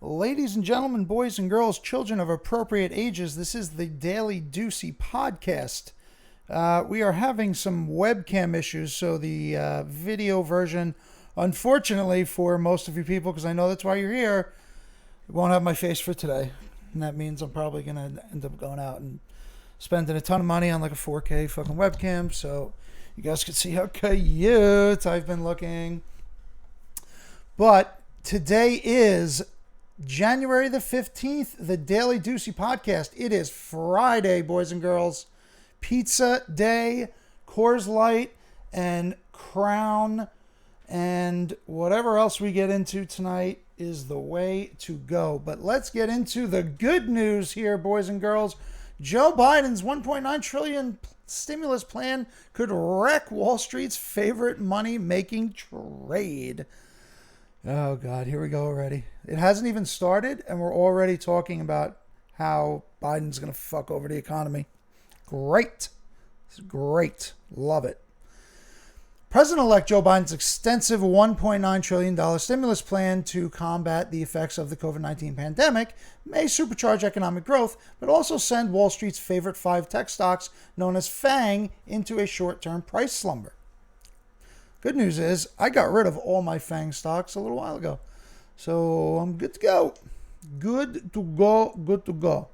Ladies and gentlemen, boys and girls, children of appropriate ages, this is the Daily Deucey podcast. We are having some webcam issues, so the video version, unfortunately for most of you people, because I know that's why you're here, won't have my face for today. And that means I'm probably going to end up going out and spending a ton of money on like a 4K fucking webcam, so you guys can see how cute I've been looking. But today is January the 15th, the Daily Deucey podcast. It is Friday, boys and girls. Pizza day, Coors Light, and Crown, and whatever else we get into tonight is the way to go. But let's get into the good news here, boys and girls. Joe Biden's $1.9 trillion stimulus plan could wreck Wall Street's favorite money-making trade. Oh, God, here we go already. It hasn't even started, and we're already talking about how Biden's going to fuck over the economy. Great. This is great. Love it. President-elect Joe Biden's extensive $1.9 trillion stimulus plan to combat the effects of the COVID-19 pandemic may supercharge economic growth, but also send Wall Street's favorite 5 tech stocks, known as FANG, into a short-term price slumber. Good news is I got rid of all my FANG stocks a little while ago. So I'm good to go. Good to go. Good to go.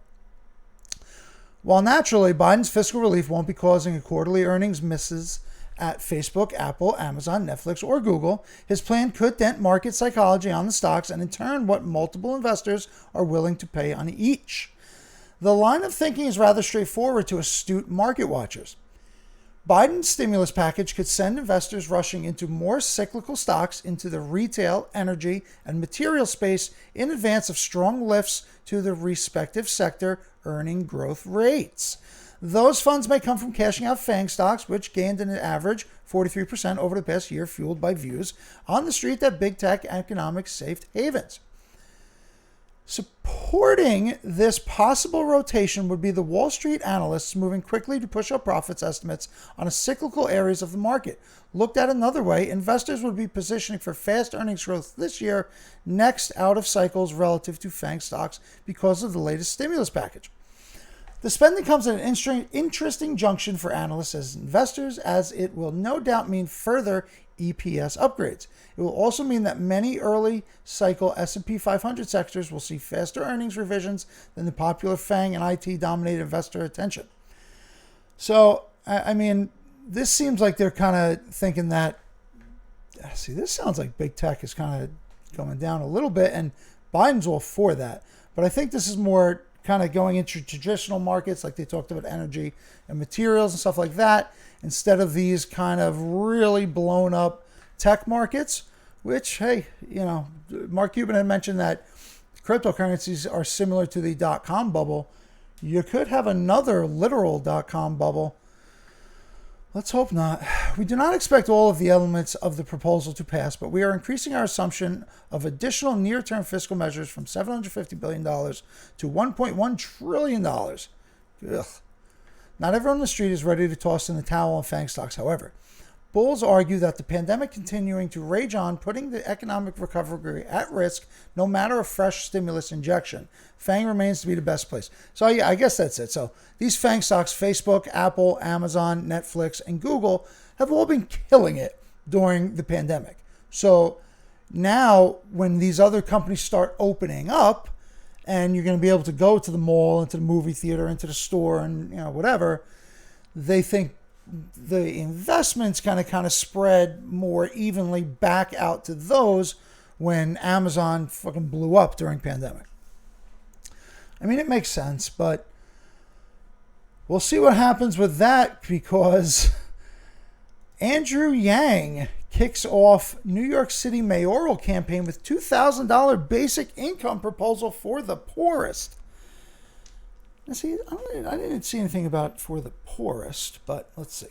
While naturally, Biden's fiscal relief won't be causing a quarterly earnings misses at Facebook, Apple, Amazon, Netflix, or Google, his plan could dent market psychology on the stocks and in turn what multiple investors are willing to pay on each. The line of thinking is rather straightforward to astute market watchers. Biden's stimulus package could send investors rushing into more cyclical stocks into the retail, energy, and material space in advance of strong lifts to the respective sector earning growth rates. Those funds may come from cashing out FANG stocks, which gained an average 43% over the past year, fueled by views on the street that big tech economics safe havens. Supporting this possible rotation would be the Wall Street analysts moving quickly to push up profits estimates on cyclical areas of the market. Looked at another way, investors would be positioning for fast earnings growth this year, next out of cycles relative to FANG stocks because of the latest stimulus package. The spending comes at an interesting junction for analysts as investors, as it will no doubt mean further EPS upgrades. It will also mean that many early cycle S&P 500 sectors will see faster earnings revisions than the popular FANG and IT dominated investor attention. So, I mean, this seems like they're kind of thinking that, this sounds like big tech is kind of going down a little bit, and Biden's all for that. But I think this is more kind of going into traditional markets, like they talked about energy and materials and stuff like that, instead of these kind of really blown up tech markets, which, hey, Mark Cuban had mentioned that cryptocurrencies are similar to the dot-com bubble. You could have another literal dot-com bubble. Let's hope not. We do not expect all of the elements of the proposal to pass, but we are increasing our assumption of additional near-term fiscal measures from $750 billion to $1.1 trillion. Ugh. Not everyone on the street is ready to toss in the towel on FANG stocks, however. Bulls argue that the pandemic continuing to rage on, putting the economic recovery at risk, no matter a fresh stimulus injection. FANG remains to be the best place. So yeah, I guess that's it. So these FANG stocks, Facebook, Apple, Amazon, Netflix, and Google, have all been killing it during the pandemic. So now when these other companies start opening up, and you're going to be able to go to the mall, into the movie theater, into the store, and whatever, they think the investments kind of spread more evenly back out to those when Amazon fucking blew up during pandemic. I mean, it makes sense, but we'll see what happens with that, because Andrew Yang kicks off New York City mayoral campaign with $2,000 basic income proposal for the poorest. Now, see, I didn't see anything about for the poorest, but let's see.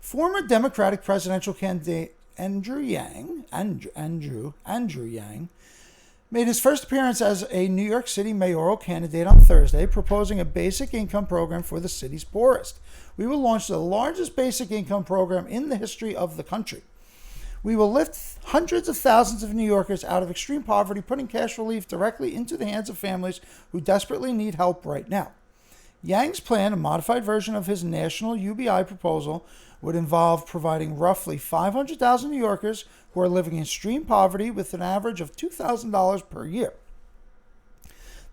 Former Democratic presidential candidate Andrew Yang made his first appearance as a New York City mayoral candidate on Thursday, proposing a basic income program for the city's poorest. We will launch the largest basic income program in the history of the country. We will lift hundreds of thousands of New Yorkers out of extreme poverty, putting cash relief directly into the hands of families who desperately need help right now. Yang's plan, a modified version of his national UBI proposal, would involve providing roughly 500,000 New Yorkers who are living in extreme poverty with an average of $2,000 per year.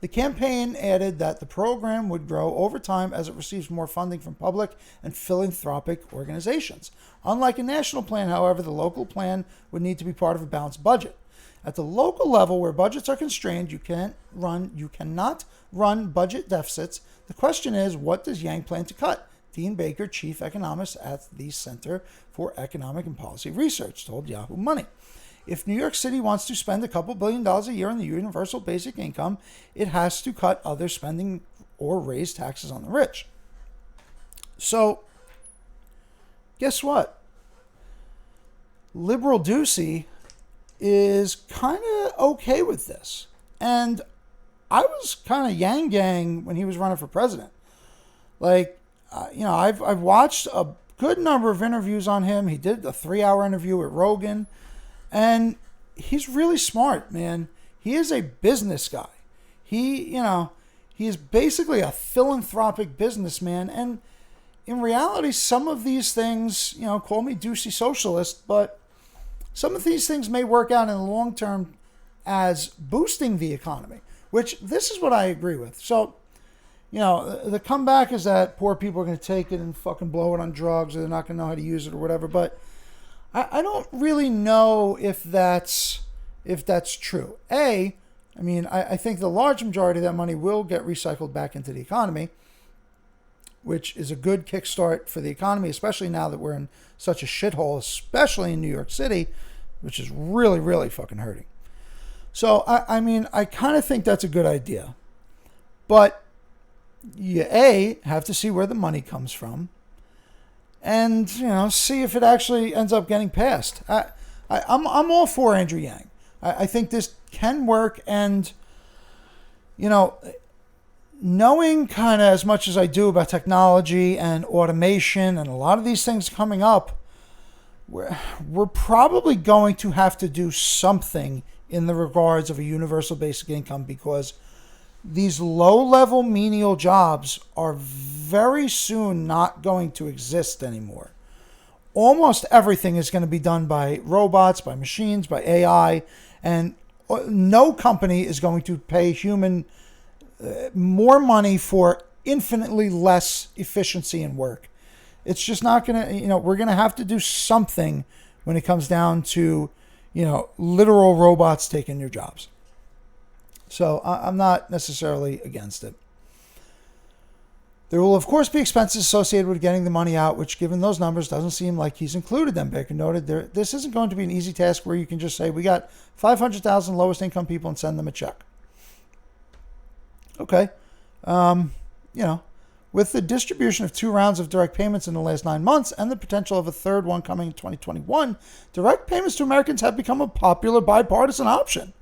The campaign added that the program would grow over time as it receives more funding from public and philanthropic organizations. Unlike a national plan, however, the local plan would need to be part of a balanced budget. At the local level, where budgets are constrained, you cannot run budget deficits. The question is, what does Yang plan to cut? Dean Baker, chief economist at the Center for Economic and Policy Research, told Yahoo Money. If New York City wants to spend a couple $2 billion a year on the universal basic income, it has to cut other spending or raise taxes on the rich. So, guess what? Liberal Deucey is kind of okay with this. And I was kind of yang when he was running for president. Like, I've watched a good number of interviews on him. He did a 3-hour interview with Rogan. And he's really smart, man. He is a business guy. He is basically a philanthropic businessman. And in reality, some of these things, call me Deucey socialist, but some of these things may work out in the long term as boosting the economy, which this is what I agree with. So, the comeback is that poor people are going to take it and fucking blow it on drugs, or they're not going to know how to use it or whatever. But I don't really know if that's true. I think the large majority of that money will get recycled back into the economy, which is a good kickstart for the economy, especially now that we're in such a shithole, especially in New York City, which is really, really fucking hurting. So, I kind of think that's a good idea. But you, have to see where the money comes from, and, see if it actually ends up getting passed. I'm all for Andrew Yang. I think this can work, and, knowing kind of as much as I do about technology and automation and a lot of these things coming up, we're probably going to have to do something in the regards of a universal basic income, because these low-level menial jobs are very soon not going to exist anymore. Almost everything is going to be done by robots, by machines, by AI, and no company is going to pay human more money for infinitely less efficiency in work. It's just not going to, we're going to have to do something when it comes down to, literal robots taking your jobs. So I'm not necessarily against it. There will, of course, be expenses associated with getting the money out, which, given those numbers, doesn't seem like he's included them. Baker noted this isn't going to be an easy task where you can just say, we got 500,000 lowest income people and send them a check. Okay. With the distribution of 2 rounds of direct payments in the last 9 months and the potential of a third one coming in 2021, direct payments to Americans have become a popular bipartisan option.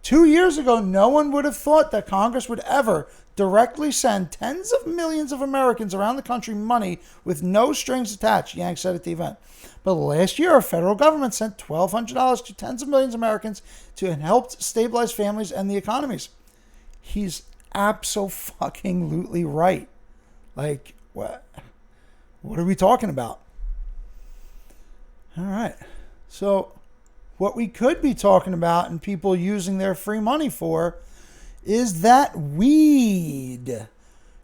2 years ago, no one would have thought that Congress would ever directly send tens of millions of Americans around the country money with no strings attached, Yang said at the event. But last year, our federal government sent $1,200 to tens of millions of Americans to help stabilize families and the economies. He's abso-fucking-lutely right. Like, what are we talking about? All right. So, what we could be talking about and people using their free money for is that weed.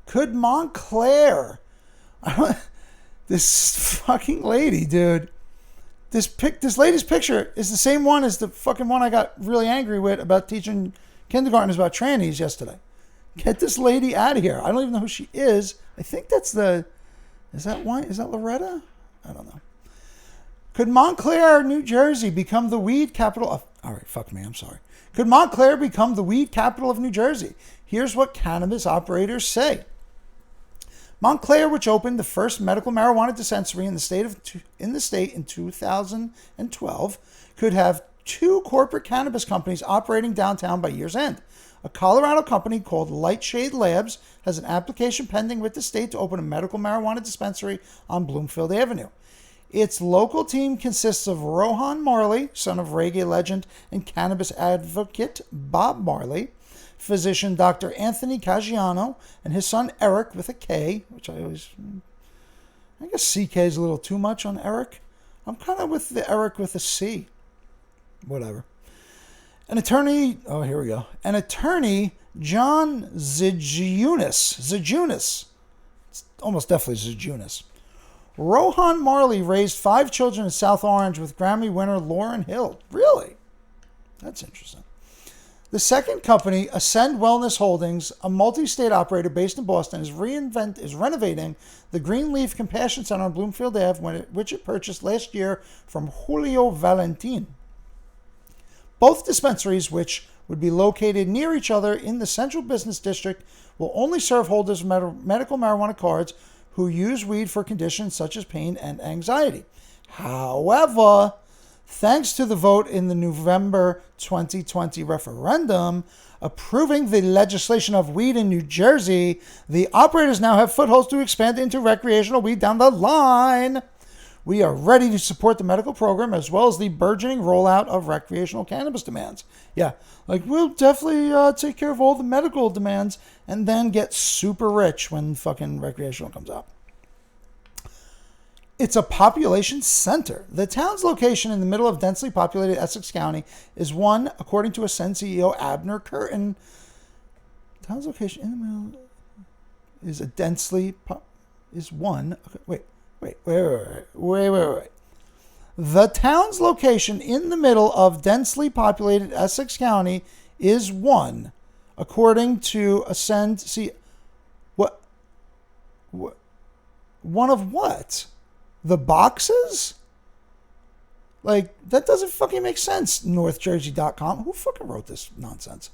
Could Montclair, this fucking lady, dude, this lady's picture is the same one as the fucking one I got really angry with about teaching kindergartners about trannies yesterday. Get this lady out of here. I don't even know who she is. I think that's is that Loretta? I don't know. Could Montclair, New Jersey become the weed capital of... All right, fuck me, I'm sorry. Could Montclair become the weed capital of New Jersey? Here's what cannabis operators say. Montclair, which opened the first medical marijuana dispensary in the state in 2012, could have 2 corporate cannabis companies operating downtown by year's end. A Colorado company called Lightshade Labs has an application pending with the state to open a medical marijuana dispensary on Bloomfield Avenue. Its local team consists of Rohan Marley, son of reggae legend and cannabis advocate Bob Marley, physician Dr. Anthony Caggiano, and his son Eric with a K, which I guess CK is a little too much on Eric. I'm kind of with the Eric with a C. Whatever. An attorney, John Zijunis. It's almost definitely Zijunis. Rohan Marley raised 5 children in South Orange with Grammy winner Lauryn Hill. Really? That's interesting. The second company, Ascend Wellness Holdings, a multi-state operator based in Boston, is renovating the Greenleaf Compassion Center on Bloomfield Ave, which it purchased last year from Julio Valentin. Both dispensaries, which would be located near each other in the central business district, will only serve holders of medical marijuana cards who use weed for conditions such as pain and anxiety. However, thanks to the vote in the November 2020 referendum approving the legislation of weed in New Jersey, the operators now have footholds to expand into recreational weed down the line. We are ready to support the medical program as well as the burgeoning rollout of recreational cannabis demands. Yeah, like we'll definitely take care of all the medical demands and then get super rich when fucking recreational comes out. It's a population center. The town's location in the middle of densely populated Essex County is one, according to Ascend CEO Abner Curtin. The town's location in the middle is a densely is one. Okay, wait. The town's location in the middle of densely populated Essex County is one, according to Ascend. See, what? One of what? The boxes? Like, that doesn't fucking make sense, NorthJersey.com. Who fucking wrote this nonsense?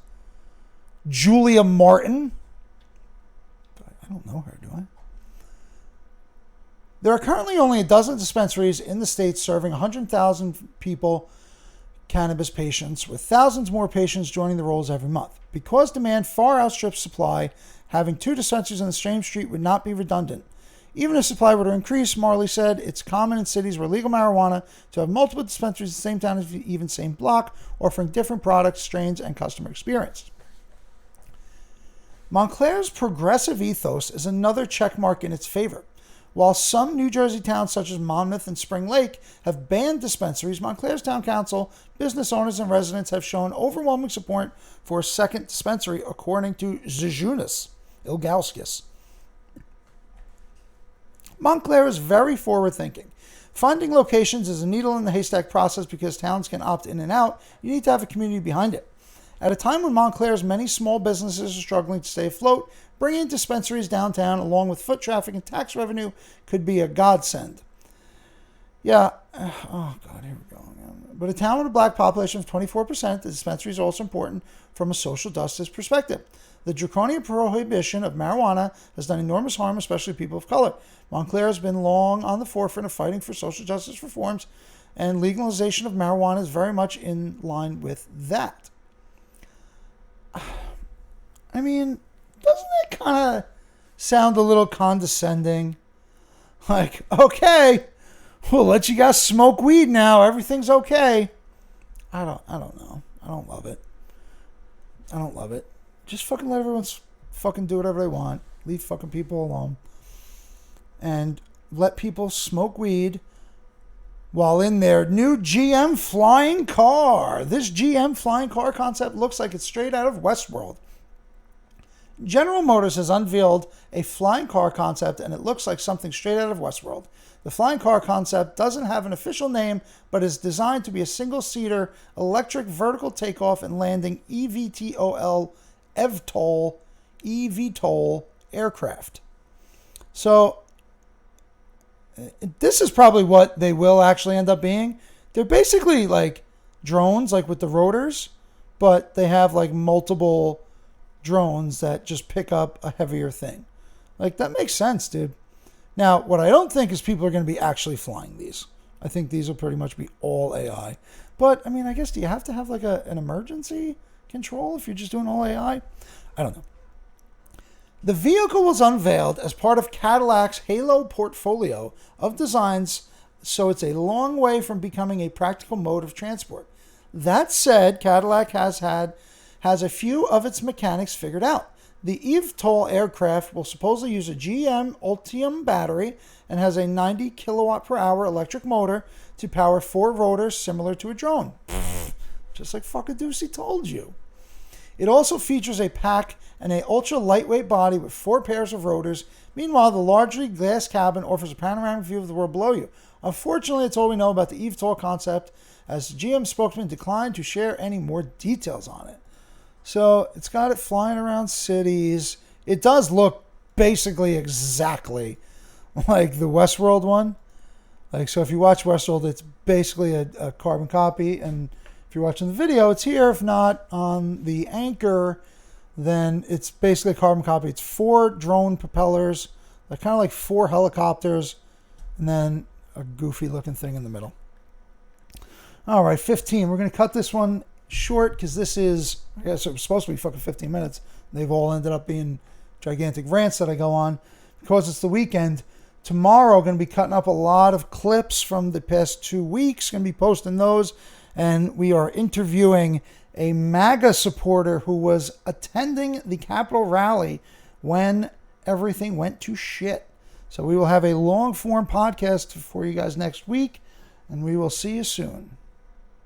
Julia Martin? I don't know her, do I? There are currently only a dozen dispensaries in the state serving 100,000 people, cannabis patients, with thousands more patients joining the rolls every month. Because demand far outstrips supply, having 2 dispensaries on the same street would not be redundant. Even if supply were to increase, Marley said, it's common in cities where legal marijuana to have multiple dispensaries in the same town, even same block, offering different products, strains, and customer experience. Montclair's progressive ethos is another checkmark in its favor. While some New Jersey towns such as Monmouth and Spring Lake have banned dispensaries, Montclair's town council, business owners, and residents have shown overwhelming support for a second dispensary, according to Zijunis Ilgauskas. Montclair is very forward-thinking. Finding locations is a needle in the haystack process because towns can opt in and out. You need to have a community behind it. At a time when Montclair's many small businesses are struggling to stay afloat, bringing dispensaries downtown along with foot traffic and tax revenue could be a godsend. Yeah, oh God, here we go. But a town with a black population of 24%, the dispensary is also important from a social justice perspective. The draconian prohibition of marijuana has done enormous harm, especially to people of color. Montclair has been long on the forefront of fighting for social justice reforms, and legalization of marijuana is very much in line with that. I mean, doesn't that kind of sound a little condescending? Like, okay, we'll let you guys smoke weed now. Everything's okay. I don't know. I don't love it. Just fucking let everyone fucking do whatever they want. Leave fucking people alone. And let people smoke weed while in their new GM flying car. This GM flying car concept looks like it's straight out of Westworld. General Motors has unveiled a flying car concept, and it looks like something straight out of Westworld. The flying car concept doesn't have an official name, but is designed to be a single-seater electric vertical takeoff and landing eVTOL aircraft. So this is probably what they will actually end up being. They're basically like drones, like with the rotors, but they have like multiple drones that just pick up a heavier thing. Like, that makes sense, dude. Now, what I don't think is people are going to be actually flying these. I think these will pretty much be all AI. But, I mean, I guess, do you have to have like an emergency control if you're just doing all AI? I don't know. The vehicle was unveiled as part of Cadillac's Halo portfolio of designs so it's a long way from becoming a practical mode of transport. That said, Cadillac has a few of its mechanics figured out. The eVTOL aircraft will supposedly use a GM Ultium battery and has a 90 kilowatt per hour electric motor to power 4 rotors similar to a drone. Just like fucking Deucey told you. It also features a pack and an ultra lightweight body with 4 pairs of rotors. Meanwhile, the largely glass cabin offers a panoramic view of the world below you. Unfortunately, that's all we know about the eVTOL concept, as the GM spokesman declined to share any more details on it. So it's got it flying around cities. It does look basically exactly like the Westworld one. Like, so if you watch Westworld, it's basically a carbon copy. And if you're watching the video, it's here. If not on the Anchor, then it's basically a carbon copy. It's 4 drone propellers, like kind of like 4 helicopters, and then a goofy looking thing in the middle. All right, 15. We're going to cut this one short because this is, I guess it was supposed to be fucking 15 minutes. They've all ended up being gigantic rants that I go on because it's the weekend. Tomorrow, going to be cutting up a lot of clips from the past 2 weeks. Going to be posting those. And we are interviewing a MAGA supporter who was attending the Capitol rally when everything went to shit. So we will have a long form podcast for you guys next week. And we will see you soon.